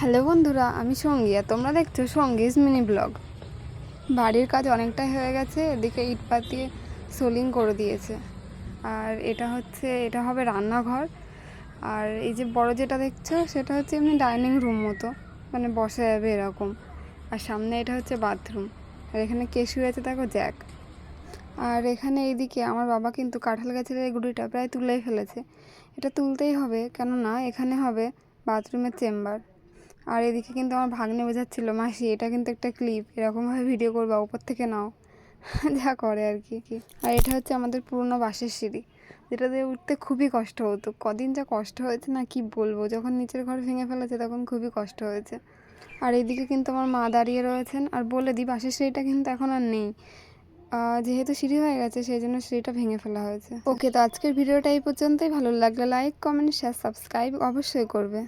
Hello বন্ধুরা, আমি সঙ্গী আর তোমরা দেখছো সঙ্গীজ মিনি ব্লগ। বাড়ির কাজ অনেকটাই হয়ে গেছে, এদিকে ইট পাতিয়ে সোলিং করে দিয়েছে। আর এটা হবে রান্নাঘর। আর এই যে বড় যেটা দেখছো সেটা হচ্ছে এমনি ডাইনিং রুম মতো, মানে বসা যাবে এরকম। আর সামনে এটা হচ্ছে বাথরুম। আর এখানে কেশু আছে, দেখো জ্যাক। আর এখানে এইদিকে আমার বাবা কিন্তু কাঁঠাল গাছের এই গুঁড়িটা প্রায় তুলেই ফেলেছে। এটা তুলতেই হবে, কেননা এখানে হবে বাথরুমের চেম্বার। আর এদিকে কিন্তু আমার ভাগ্নে বোঝাচ্ছিল, মাসি এটা কিন্তু একটা ক্লিপ, এরকমভাবে ভিডিও করবা, উপর থেকে নাও। যা করে আর কি। আর এটা হচ্ছে আমাদের পুরনো বাঁশের সিঁড়ি, যেটা দিয়ে উঠতে খুবই কষ্ট হতো। কদিন যা কষ্ট হয়েছে না, কি বলবো। যখন নিচের ঘর ভেঙে ফেলেছে তখন খুবই কষ্ট হয়েছে। আর এইদিকে কিন্তু আমার মা দাঁড়িয়ে রয়েছেন। আর বলে দিই, বাঁশের সিঁড়িটা কিন্তু এখন আর নেই, যেহেতু সিঁড়ি হয়ে গেছে সেই জন্য সিঁড়িটা ভেঙে ফেলা হয়েছে। ওকে, তো আজকের ভিডিওটা এই পর্যন্তই। ভালো লাগলে লাইক, কমেন্ট, শেয়ার, সাবস্ক্রাইব অবশ্যই করবে।